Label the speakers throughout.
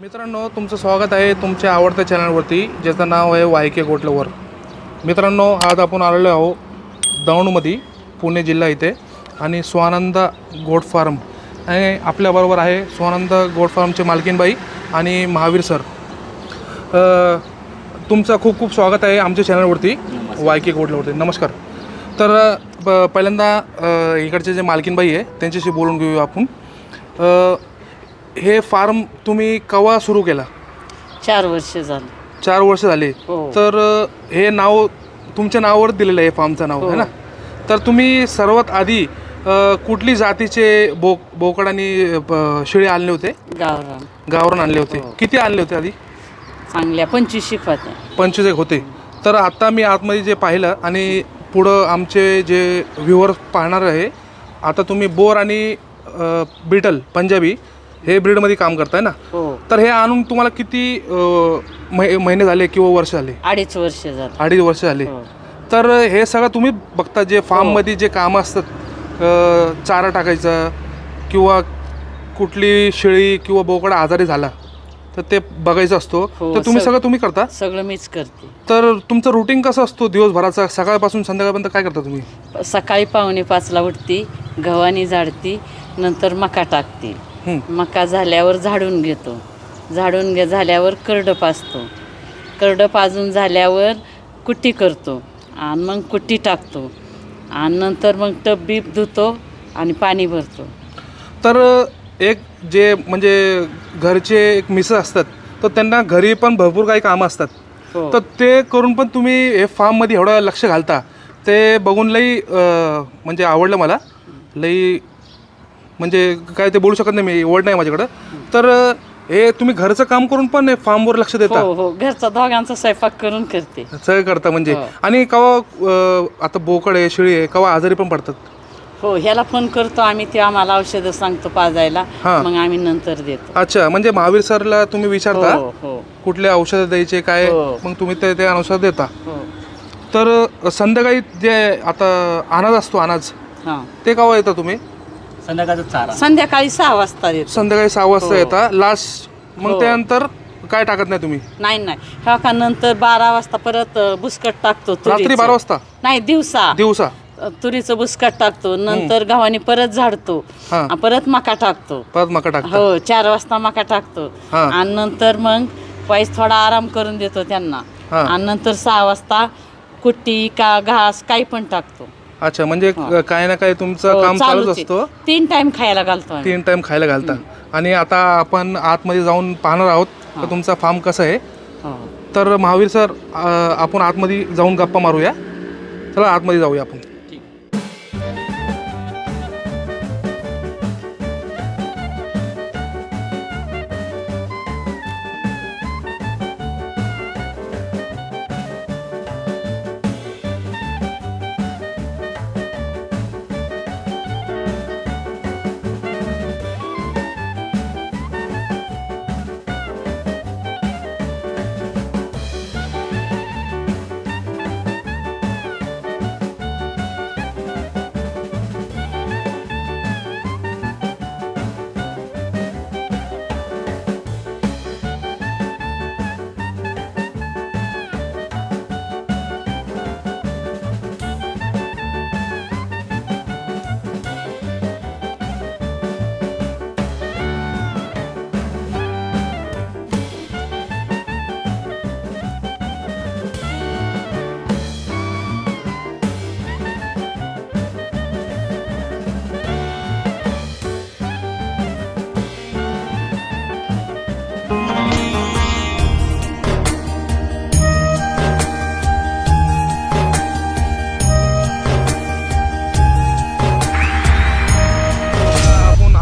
Speaker 1: मित्रांनो, तुमचं स्वागत आहे तुमच्या आवडत्या चॅनलवरती, ज्याचं नाव आहे वायके गोटलवर. मित्रांनो, आज आपण आलेलो आहोत दौंडमध्ये, पुणे जिल्हा इथे, आणि स्वानंद गोट फार्म. आणि आपल्याबरोबर आहे स्वानंद गोट फार्मचे मालकीनबाई आणि महावीर सर. तुमचं खूप खूप स्वागत आहे आमच्या चॅनलवरती वायके गोटलवरती. नमस्कार. तर पहिल्यांदा इकडचे जे मालकीनबाई आहे त्यांच्याशी बोलून घेऊया आपण. हे फार्म तुम्ही केव्हा सुरू केला?
Speaker 2: 4 वर्ष झाली.
Speaker 1: 4 वर्ष झाले.
Speaker 2: हो.
Speaker 1: तर हे नाव तुमच्या नावावर दिलेलं आहे, फार्मचं नाव,
Speaker 2: हो.
Speaker 1: आहे ना? तर तुम्ही सर्वात आधी कुठली जातीचे बोकड आणि शेळी आणले होते? गावरान आणले होते.
Speaker 2: हो.
Speaker 1: किती आणले होते आधी?
Speaker 2: चांगल्या 25 शिकवत्या.
Speaker 1: 25 होते. तर आता मी आतमध्ये जे पाहिलं आणि पुढं आमचे जे व्ह्युअर्स पाहणार आहे, आता तुम्ही बोर आणि बीटल पंजाबी हे ब्रीडमध्ये काम करताय ना?
Speaker 2: हो.
Speaker 1: तर हे आणून तुम्हाला किती महिने झाले किंवा वर्ष झाले?
Speaker 2: 2.5 वर्ष झाली.
Speaker 1: 2.5 वर्ष झाले.
Speaker 2: हो.
Speaker 1: तर हे सगळं तुम्ही बघता, जे फार्ममध्ये जे कामं असतात, चारा टाकायचा किंवा कुठली शेळी किंवा बोकडा आजारी झाला तर ते बघायचं असतो.
Speaker 2: हो,
Speaker 1: तर तुम्ही सगळं तुम्ही करता?
Speaker 2: सगळं मीच करते.
Speaker 1: तर तुमचं रुटीन कसं असतो दिवसभराचा? सकाळपासून संध्याकाळपर्यंत काय करता तुम्ही?
Speaker 2: सकाळी 4:45ला उठती, गव्हाणी झाडती, नंतर मका टाकते. मका झाल्यावर झाडून घेतो. झाल्यावर करडं पाजतो. करडं पाजून झाल्यावर कुट्टी करतो आणि मग कुट्टी टाकतो आणि नंतर मग टब बीप धुतो आणि पाणी भरतो.
Speaker 1: तर एक जे म्हणजे घरचे एक मिसेस असतात, तर त्यांना घरी पण भरपूर काही कामं असतात.
Speaker 2: हो.
Speaker 1: तर ते करून पण तुम्ही हे फार्ममध्ये एवढं लक्ष घालता, ते बघून लई म्हणजे आवडलं मला. लई म्हणजे काय ते बोलू शकत नाही मी, वर्ड नाही माझ्याकडं. तर हे तुम्ही घरचं काम करून पण फार्मवर लक्ष देता?
Speaker 2: हो हो, घरचा दोघांचा स्वयंपाक करून करते.
Speaker 1: सगळं करता म्हणजे.
Speaker 2: हो.
Speaker 1: आणि केव्हा आता बोकड आहे, शेळी आहे, केव्हा आजारी पण पडतात?
Speaker 2: हो, ह्याला फोन करतो आम्ही, ते आम्हाला औषधं सांगतो पाजायला,
Speaker 1: हां.
Speaker 2: मग आम्ही नंतर देतो.
Speaker 1: अच्छा, म्हणजे महावीर सरला तुम्ही विचारता
Speaker 2: हो हो
Speaker 1: कुठले औषधं द्यायचे काय,
Speaker 2: हो.
Speaker 1: मग तुम्ही ते अनुसार देता.
Speaker 2: हो.
Speaker 1: तर संध्याकाळी जे आता अनाज असतो, अनाज
Speaker 2: हां,
Speaker 1: ते केव्हा येता तुम्ही?
Speaker 2: संध्याकाळी 6 वाजता देतो.
Speaker 1: संध्याकाळी 6 वाजता
Speaker 2: हो.
Speaker 1: येता लास्ट. मग
Speaker 2: हो.
Speaker 1: त्यानंतर काय टाकत नाही तुम्ही?
Speaker 2: नाही हा का, नंतर 12 वाजता परत बुसकट टाकतो.
Speaker 1: रात्री
Speaker 2: तुरीचं.
Speaker 1: 12 वाजता?
Speaker 2: नाही, दिवसा तुरीचं बुसकट टाकतो. नंतर गव्हाणी परत झाडतो.
Speaker 1: हां.
Speaker 2: परत मका टाकतो.
Speaker 1: परत मका टाकता?
Speaker 2: हो, 4 वाजता मका टाकतो.
Speaker 1: हां.
Speaker 2: आणि नंतर मग वाईस थोडा आराम करून देतो त्यांना.
Speaker 1: हां.
Speaker 2: आणि नंतर 6 वाजता कुट्टी का घास काही पण टाकतो.
Speaker 1: अच्छा, म्हणजे
Speaker 2: हो.
Speaker 1: काय ना काय तुमचं
Speaker 2: हो,
Speaker 1: काम चालूच
Speaker 2: चालूच आहे.
Speaker 1: असतो.
Speaker 2: 3 टाइम खायला घालतो आम्ही.
Speaker 1: 3 टाइम खायला घालता. आणि आता आपण आतमध्ये जाऊन पाहणार आहोत
Speaker 2: हां.
Speaker 1: तर तुमचा फार्म कसा आहे.
Speaker 2: हो.
Speaker 1: तर महावीर सर, आपण आतमध्ये जाऊन गप्पा मारूया. चला आतमध्ये जाऊया आपण.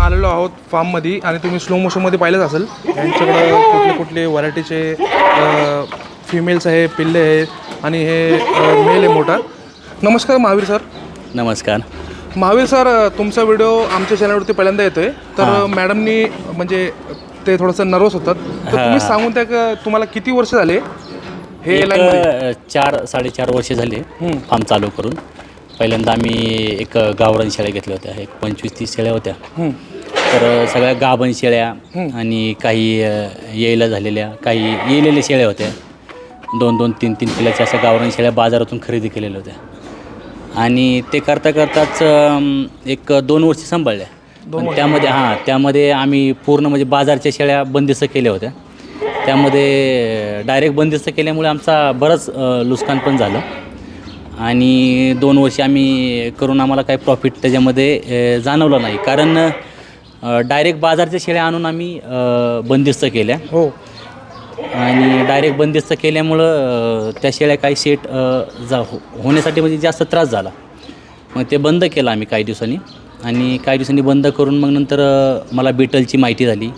Speaker 1: आलेलो आहोत फार्ममध्ये आणि तुम्ही स्लो मोशनमध्ये पाहिलंच असेल. यांच्याकडं कुठले कुठले व्हरायटीचे फिमेल्स आहे, पिल्ले आहेत आणि हे मेल आहे मोठा. नमस्कार महावीर सर.
Speaker 3: नमस्कार.
Speaker 1: महावीर सर, तुमचा व्हिडिओ आमच्या चॅनलवरती पहिल्यांदा येतो आहे. तर मॅडमनी म्हणजे ते थोडंसं नर्वस होतात, तर तुम्ही सांगून त्या का तुम्हाला किती वर्ष झाले हे लाईनमध्ये?
Speaker 3: 4-4.5 वर्ष झाले फार्म चालू करून. पहिल्यांदा आम्ही एक गावरान शेळ्या घेतल्या होत्या, एक 25-30 शेळ्या होत्या. तर सगळ्या गाभण शेळ्या आणि काही यायला झालेल्या, काही येलेल्या शेळ्या होत्या. 2-2, 3-3 किलोच्या अशा गावरान शेळ्या बाजारातून खरेदी केलेल्या होत्या. आणि ते करता करताच 1-2 वर्ष सांभाळल्या. पण त्यामध्ये आम्ही पूर्ण म्हणजे बाजारच्या शेळ्या बंदिस्त केल्या होत्या. त्यामध्ये डायरेक्ट बंदिस्त केल्यामुळे आमचा बरंच नुकसान पण झालं. आणि 2 वर्ष आम्ही करून आम्हाला काही प्रॉफिट त्याच्यामध्ये जाणवलं नाही. कारण डायरेक्ट बाजारच्या शेळ्या आणून आम्ही बंदिस्त केल्या.
Speaker 1: हो.
Speaker 3: आणि डायरेक्ट बंदिस्त केल्यामुळं त्या शेळ्या काही सेट होण्यासाठी म्हणजे जास्त त्रास झाला. मग ते बंद केलं आम्ही काही दिवसांनी. आणि काही दिवसांनी बंद करून मग नंतर मला बिटलची माहिती झाली,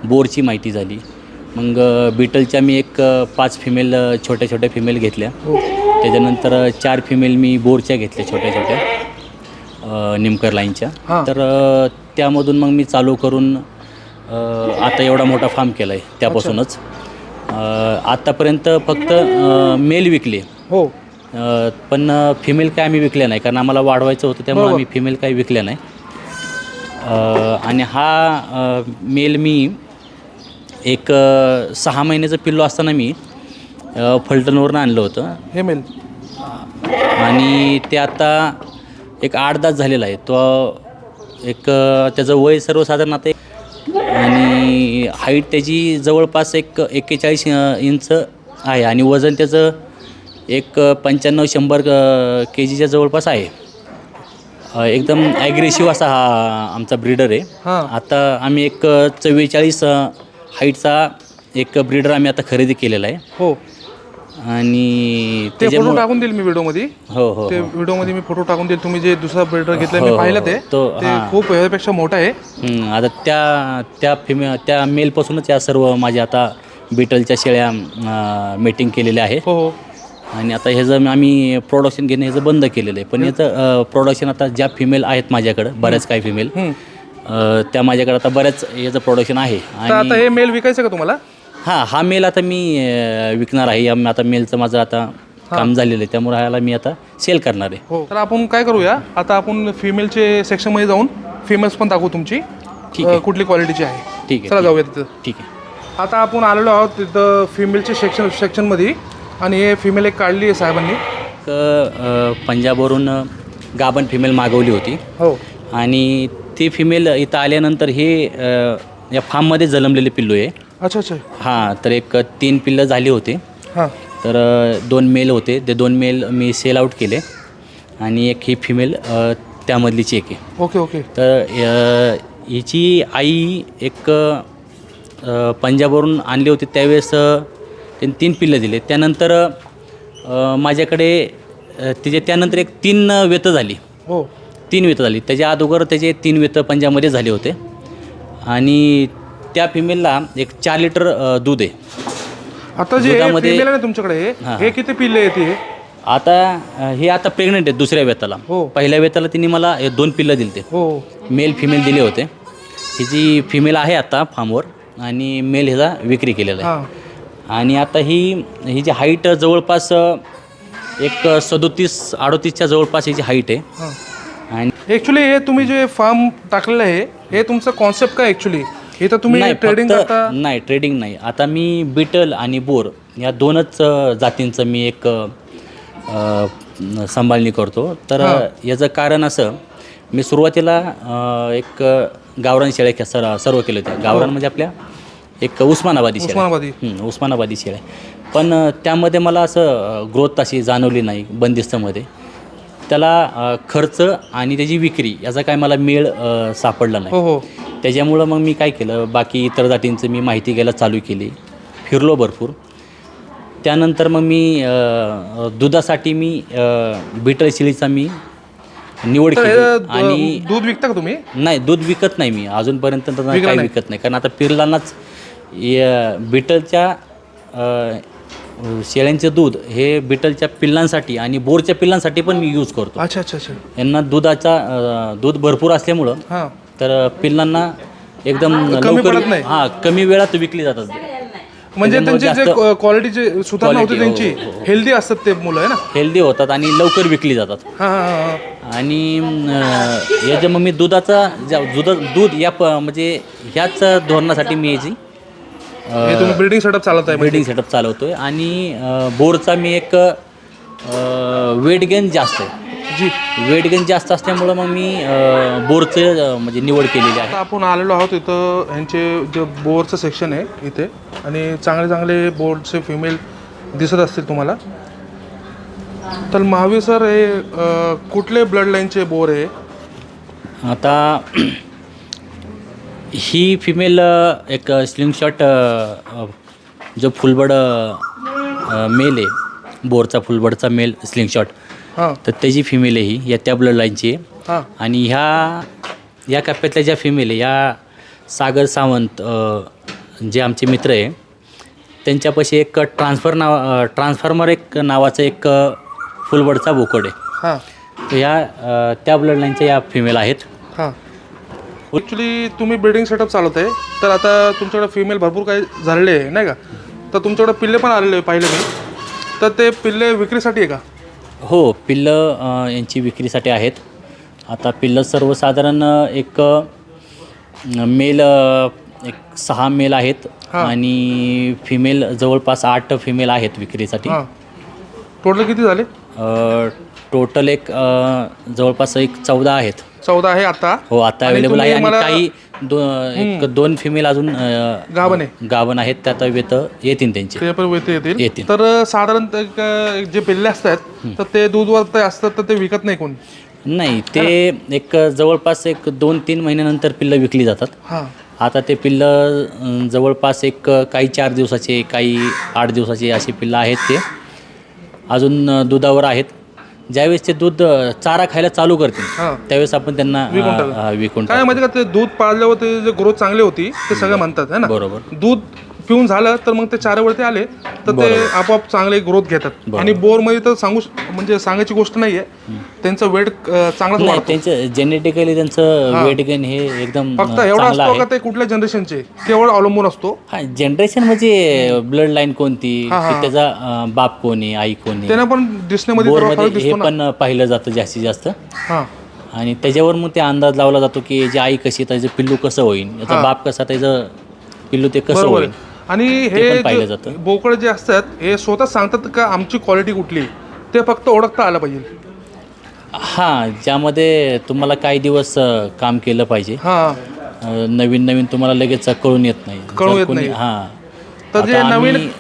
Speaker 3: बोरची माहिती झाली. मग बिटलच्या मी 5 फिमेल छोट्या छोट्या फिमेल घेतल्या. त्याच्यानंतर 4 फिमेल मी बोरच्या घेतल्या छोट्या छोट्या निमकर लाईनच्या. तर त्यामधून मग मी चालू करून आता एवढा मोठा फार्म केला आहे. त्यापासूनच आत्तापर्यंत फक्त मेल विकले.
Speaker 1: हो.
Speaker 3: पण फिमेल काय आम्ही विकल्या नाही, कारण आम्हाला वाढवायचं होतं, त्यामुळे आम्ही फिमेल काही विकल्या नाही. आणि हा मेल मी 6 महिन्याचं पिल्लू असताना मी फलटणवरून आणलं होतं
Speaker 1: हे मेल.
Speaker 3: आणि ते आता 8 दात झालेला आहे. तो त्याचं वय सर्वसाधारण आता आणि हाईट त्याची जवळपास 41 इंच आहे. आणि वजन त्याचं 95-100 kgच्या जवळपास आहे. एकदम ॲग्रेसिव्ह असा हा आमचा ब्रीडर आहे. आता आम्ही 44 हाईटचा ब्रीडर आम्ही आता खरेदी केलेला आहे.
Speaker 1: हो.
Speaker 3: आणि
Speaker 1: ते फोटो टाकून देईल मी व्हिडिओमध्ये.
Speaker 3: हो.
Speaker 1: ते व्हिडिओमध्ये मी फोटो टाकून देईल. तुम्ही जे दुसरा ब्रीडर घेतला मी पाहिलं ते खूप ह्यापेक्षा मोठा आहे.
Speaker 3: आता त्या मेलपासूनच या सर्व माझ्या आता बिटलच्या शेळ्या मीटिंग केलेल्या आहे.
Speaker 1: हो.
Speaker 3: आणि आता ह्याचं आम्ही प्रोडक्शन घेणं ह्याचं बंद केलेलं आहे. पण ह्याचं प्रोडक्शन आता ज्या फिमेल आहेत माझ्याकडं, बऱ्याच काही फिमेल त्या माझ्याकडे आता बऱ्याच याचं प्रोडक्शन आहे.
Speaker 1: आणि आता हे मेल विकायचं का तुम्हाला?
Speaker 3: हा मेल आता मी विकणार आहे. आता मेलचं माझं आता काम झालेलं आहे, त्यामुळे ह्याला मी आता सेल करणार आहे.
Speaker 1: हो. तर आपण काय करूया, आता आपण फिमेलचे सेक्शनमध्ये जाऊन फिमेल्स पण दाखवू तुमची.
Speaker 3: ठीक आहे.
Speaker 1: कुठली क्वालिटीची आहे.
Speaker 3: ठीक आहे.
Speaker 1: चला जाऊया तिथं.
Speaker 3: ठीक आहे.
Speaker 1: आता आपण आलेलो आहोत तिथं फिमेलचे सेक्शनमध्ये. आणि हे फिमेल एक काढली आहे साहेबांनी.
Speaker 3: पंजाबवरून गाभण फिमेल मागवली होती.
Speaker 1: हो.
Speaker 3: आणि ती फिमेल इथं आल्यानंतर हे या फार्ममध्ये जन्मलेले पिल्लू आहे.
Speaker 1: अच्छा.
Speaker 3: हां, तर 3 पिल्लं झाली होती.
Speaker 1: हां.
Speaker 3: तर 2 मेल होते. ते 2 मेल मी सेल आउट केले. आणि ही फिमेल त्यामधलीची आहे.
Speaker 1: ओके.
Speaker 3: तर हिची आई पंजाबवरून आणली होती. त्यावेळेस त्यांनी 3 पिल्लं दिले. त्यानंतर माझ्याकडे त्यानंतर 3 वेतं झाली.
Speaker 1: हो.
Speaker 3: 3 वेतं झाली. त्याच्या अगोदर त्याचे 3 वेतं पंजाबमध्ये झाले होते. आणि त्या फिमेलला 4 लिटर दूध आहे.
Speaker 1: आता जे फिमेल आहे तुमच्याकडे हे किती पिल्ले येते?
Speaker 3: आता प्रेग्नंट आहे दुसऱ्या वेताला.
Speaker 1: हो.
Speaker 3: पहिल्या वेताला तिने मला 2 पिल्लं दिले ते.
Speaker 1: हो.
Speaker 3: मेल फिमेल दिले होते. ही जी फिमेल आहे आता फार्मवर, आणि मेल ह्याचा विक्री केलेला आहे. आणि आता ही जी हाईट जवळपास 37-38च्या जवळपास हिची हाईट आहे. आणि
Speaker 1: ॲक्च्युली हे तुम्ही जे फार्म टाकलेलं आहे हे तुमचं कॉन्सेप्ट काय ॲक्च्युली? हे तर तुम्ही ट्रेडिंग करता?
Speaker 3: नाही, ट्रेडिंग नाही. आता मी बिटल आणि बोर या 2च जातींचं मी सांभाळणी करतो. तर याचं कारण असं, मी सुरुवातीला गावरान शेळ्या सर्व केल्या होत्या. गावरान म्हणजे आपल्या उस्मानाबादी शेळ्या. पण त्यामध्ये मला असं ग्रोथ अशी जाणवली नाही बंदिस्तमध्ये. त्याला खर्च आणि त्याची विक्री याचा काय मला मेळ सापडला नाही. त्याच्यामुळं मग मी काय केलं, बाकी इतर जातींचं मी माहिती घ्यायला चालू केली, फिरलो भरपूर. त्यानंतर मग मी दुधासाठी मी बिटल शेळीचा मी निवड केली. आणि
Speaker 1: दूध विकता का तुम्ही?
Speaker 3: नाही, दूध विकत नाही मी अजूनपर्यंत, काही विकत नाही. कारण आता पिल्लांनाच बिटलच्या शेळ्यांचं दूध हे बिटलच्या पिल्लांसाठी आणि बोरच्या पिल्लांसाठी पण मी यूज करतो.
Speaker 1: अच्छा.
Speaker 3: यांना दूध भरपूर असल्यामुळं तर पिल्लांना एकदम लवकर कमी वेळात विकली जातात.
Speaker 1: म्हणजे त्यांची
Speaker 3: त्याच्यामुळे
Speaker 1: जे
Speaker 3: जास्त
Speaker 1: क्वालिटीचे सुधारणा होते
Speaker 3: quality,
Speaker 1: त्यांची
Speaker 3: हो, हो.
Speaker 1: हेल्दी असतात ते मुलं आहे ना.
Speaker 3: हेल्दी होतात आणि लवकर विकली जातात.
Speaker 1: हां हां हां.
Speaker 3: आणि याच्या मग मी दुधाचा दूध या म्हणजे ह्याच धोरणासाठी मी याची
Speaker 1: हे तुम्ही ब्रीडिंग सेटअप चालत आहे म्हणजे.
Speaker 3: ब्रीडिंग सेटअप चालवतो आहे. आणि बोरचा मी एक वेट गेन जास्त आहे.
Speaker 1: जी.
Speaker 3: वेट गेन जास्त असल्यामुळं मग मी बोरचं म्हणजे निवड केलेली आहे.
Speaker 1: आता आपण आलेलो आहोत इथं ह्यांचे जे बोरचं सेक्शन आहे इथे, आणि चांगले चांगले बोरचे फिमेल दिसत असतील तुम्हाला. तर महावीर सर हे कुठले ब्लड लाईनचे बोर आहे?
Speaker 3: आता ही फिमेल एक स्लिंगशॉट जो फुलबड मेल आहे, बोरचा फुलबडचा मेल स्लिंगशॉट,
Speaker 1: हां
Speaker 3: तर त्याची फिमेल आहे ही, या त्या ब्लड लाईनची आहे.
Speaker 1: हां
Speaker 3: आणि या कप्प्यातल्या ज्या फिमेल आहे, या सागर सावंत जे आमचे मित्र आहे, त्यांच्यापाशी एक ट्रान्सफॉर्मर एक नावाचं एक फुलबडचा बोकड आहे.
Speaker 1: हां
Speaker 3: तर त्या ब्लड लाईनच्या या फिमेल आहेत.
Speaker 1: हां. ॲक्च्युली तुम्ही ब्रीडिंग सेटअप चालवत आहे, तर आता तुमच्याकडे फिमेल भरपूर काही झालेले आहे नाही का, तर तुमच्याकडे पिल्ले पण आलेले आहे पाहिले मी, तर ते पिल्ले विक्रीसाठी आहे का?
Speaker 3: हो, पिल्लं यांची विक्रीसाठी आहेत. आता पिल्लं सर्वसाधारण एक मेल एक 6 मेल आहेत आणि फिमेल जवळपास 8 फिमेल आहेत विक्रीसाठी.
Speaker 1: हां. टोटल किती झाले?
Speaker 3: टोटल एक जवळपास एक 14 आहेत.
Speaker 1: 14 आहे आता.
Speaker 3: हो, आता
Speaker 1: आणि
Speaker 3: अवेलेबल आहे. आणि
Speaker 1: तुम्ही
Speaker 3: काही एक 2 फिमेल अजून गाभण आहेत, त्यात वेत येतील त्यांचे.
Speaker 1: ते पण येतील.
Speaker 3: येतील.
Speaker 1: तर साधारणतः जे पिल्ले असतात तर ते दूधवर असतात, तर ते विकत नाही कोण?
Speaker 3: नाही, ते एक जवळपास एक 2-3 महिन्यानंतर पिल्लं विकली जातात.
Speaker 1: हां.
Speaker 3: आता ते पिल्लं जवळपास एक काही 4 दिवसाचे, काही 8 दिवसाचे असे पिल्लं आहेत. ते अजून दुधावर आहेत. ज्यावेळेस ते दूध चारा खायला चालू करतील त्यावेळेस आपण त्यांना विकून
Speaker 1: काय माहिती का, ते दूध पाळल्यावर ते जे ग्रोथ चांगली होती ते सगळं म्हणतात है ना.
Speaker 3: बरोबर.
Speaker 1: दूध पिऊन झालं तर मग ते चाऱ्यावरती आले तर ते आपोआप चांगले ग्रोथ घेतात. आणि बोरमध्ये तर म्हणजे सांगायची गोष्ट नाही आहे, त्यांचं वेट चांगलं
Speaker 3: नाही, त्यांचं जेनेटिकली त्यांचं वेट गेन हे एकदम
Speaker 1: फक्त एवढा असतो का ते कुठल्या जनरेशनचे केवळ अवलंबून असतो.
Speaker 3: हा, जनरेशन म्हणजे ब्लड लाईन कोणती, की त्याचा बाप कोण आहे, आई कोण आहे,
Speaker 1: त्यांना पण दिसण्यामध्ये
Speaker 3: बोरमध्ये हे पण पाहिलं जातं जास्तीत जास्त. आणि त्याच्यावर मग ते अंदाज लावला जातो की याची आई कशी, त्याचं पिल्लू कसं होईल, याचा बाप कसा, त्याचं पिल्लू ते कसं होईल.
Speaker 1: आणि हे बोकड जे असतात हे स्वतः सांगतात का आमची क्वालिटी कुठली, ते फक्त ओळखता आलं पाहिजे.
Speaker 3: हां, ज्यामध्ये तुम्हाला काही दिवस काम केलं पाहिजे. नवीन तुम्हाला लगेच कळून येत नाही. हां,
Speaker 1: तर जे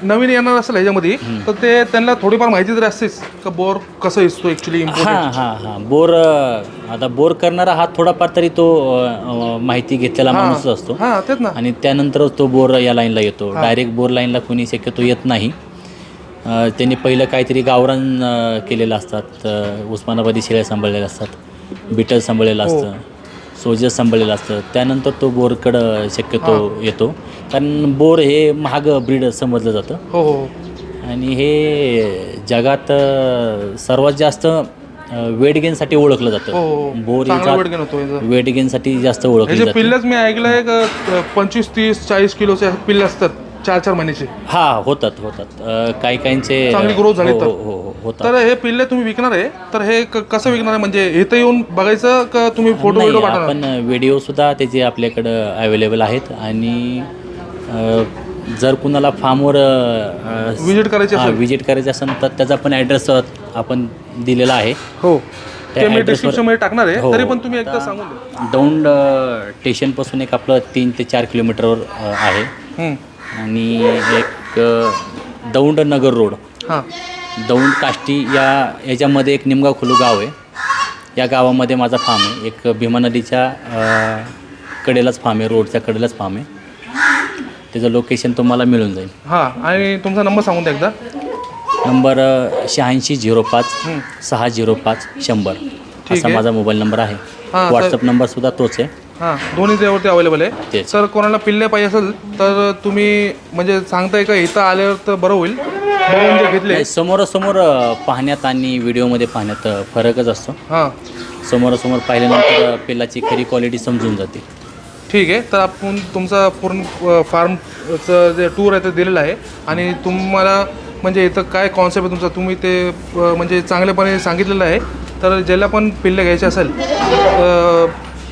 Speaker 1: नवीन येणार असेल ह्याच्यामध्ये तर ते त्यांना थोडीफार माहिती तरी असतेच का बोर कसं असतो ॲक्च्युली.
Speaker 3: हां, बोर आता बोर करणारा हा थोडाफार तरी तो माहिती घेतलेला माणूस असतो.
Speaker 1: तेच ना.
Speaker 3: आणि त्यानंतरच तो बोर या लाईनला येतो. डायरेक्ट बोर लाईनला कोणी शक्यतो येत नाही. त्यांनी पहिलं काहीतरी गावरान केलेलं असतात, उस्मानाबादी शेळ्या सांभाळलेल्या असतात, बिटल सांभाळलेलं असतं, सोजस सांभाळलेलं असतं, त्यानंतर तो बोरकडं शक्यतो येतो. कारण बोर हे महाग ब्रीड समजलं जातं.
Speaker 1: हो.
Speaker 3: आणि हे जगात सर्वात जास्त वेट गेनसाठी ओळखलं जातं. बोर वेट गेनसाठी जास्त ओळखलं जातं.
Speaker 1: पिल्लच मी ऐकलंय 25, 30, 40 किलोचे पिल्ले असतात 4-4 महिन्याचे.
Speaker 3: होतात काहींचे
Speaker 1: चांगली ग्रोथ झाली तर.
Speaker 3: होतात.
Speaker 1: तर हे पिल्ले तुम्ही विकणार आहे तर हे कसं विकणार आहे, म्हणजे इथं येऊन बघायचं का तुम्ही फोटो पाठवणार?
Speaker 3: आपण व्हिडिओ सुद्धा त्याचे आपल्याकडं अवेलेबल आहेत. आणि जर कुणाला फार्मवर
Speaker 1: विजिट
Speaker 3: करायचं असेल तर त्याचा पण ॲड्रेस आपण दिलेला आहे.
Speaker 1: हो, ते मी डिस्क्रिप्शनमध्ये टाकणार आहे. तरी पण तुम्ही एकदा सांगून द्या.
Speaker 3: दौंड स्टेशनपासून एक आपलं 3 ते 4 किलोमीटरवर आहे. आणि एक दौंड नगर रोड, दौंड काष्टी याच्यामध्ये एक निमगाव खुलू गाव आहे. या गावामध्ये माझा फार्म आहे. एक भीमा नदीच्या कडेलाच फार्म आहे, रोडच्या कडेलाच फार्म आहे. त्याचं लोकेशन तुम्हाला मिळून जाईल.
Speaker 1: आणि तुमचा नंबर सांगून द्या एकदा.
Speaker 3: नंबर 8605 605 100 असा माझा मोबाईल नंबर आहे. व्हॉट्सअप नंबर सुद्धा तोच आहे.
Speaker 1: दोन्ही त्यावरती अवेलेबल आहे. तर कोणाला पिल्ले पाहिजे असेल तर तुम्ही म्हणजे सांगताय का इथं आल्यावर तर बरं होईल, बघून जे घेतले.
Speaker 3: समोरासमोर पाहण्यात आणि व्हिडिओमध्ये पाहण्यात फरकच असतो. समोरासमोर पाहिल्यानंतर पिल्लाची खरी क्वालिटी समजून जाते.
Speaker 1: ठीक आहे, तर आपण तुमचा पूर्ण फार्मचं जे टूर आहे ते दिलेलं आहे आणि तुम्हाला म्हणजे इथं काय कॉन्सेप्ट आहे तुमचा, तुम्ही ते म्हणजे चांगल्यापणे सांगितलेलं आहे. तर ज्याला पण पिल्ले घ्यायचे असेल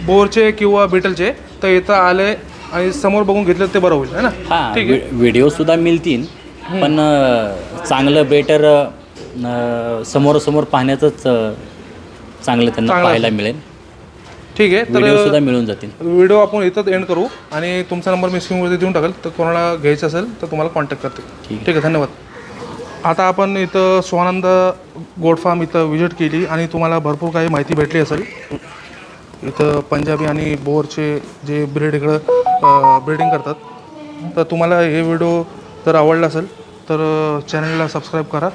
Speaker 1: बोरचे किंवा बिटलचे तर इथं आले आणि समोर बघून घेतलं ते बरं होईल, है ना?
Speaker 3: हां,
Speaker 1: ठीक आहे.
Speaker 3: व्हिडिओसुद्धा मिळतील, पण चांगलं बेटर समोरासमोर पाहण्याचंच चांगलं त्यांना
Speaker 1: चांगलं
Speaker 3: पाहायला मिळेल.
Speaker 1: ठीक आहे,
Speaker 3: व्हिडिओसुद्धा
Speaker 1: तर
Speaker 3: मिळून जातील.
Speaker 1: व्हिडिओ आपण इथंच एंड करू आणि तुमचा नंबर मी स्क्रीनवरती देऊन टाकेल, तर कोणाला घ्यायचं असेल तर तुम्हाला कॉन्टॅक्ट करते. ठीक आहे, धन्यवाद. आता आपण इथं स्वानंद गोट फार्म इथं विजिट केली आणि तुम्हाला भरपूर काही माहिती भेटली असेल. इथं पंजाबी आणि बोरचे जे ब्रीड इकडं ब्रीडिंग करतात. तर तुम्हाला हे व्हिडिओ जर आवडला असेल तर चॅनलला सबस्क्राईब करा,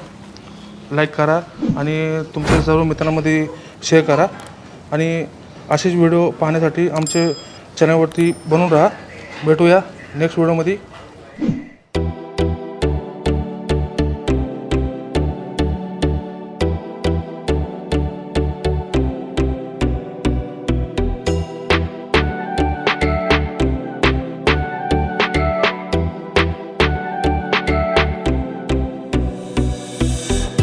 Speaker 1: लाईक करा आणि तुमच्या सर्व मित्रांमध्ये शेअर करा आणि असेच व्हिडिओ पाहण्यासाठी आमचे चॅनलवरती बनवून राहा. भेटूया नेक्स्ट व्हिडिओमध्ये.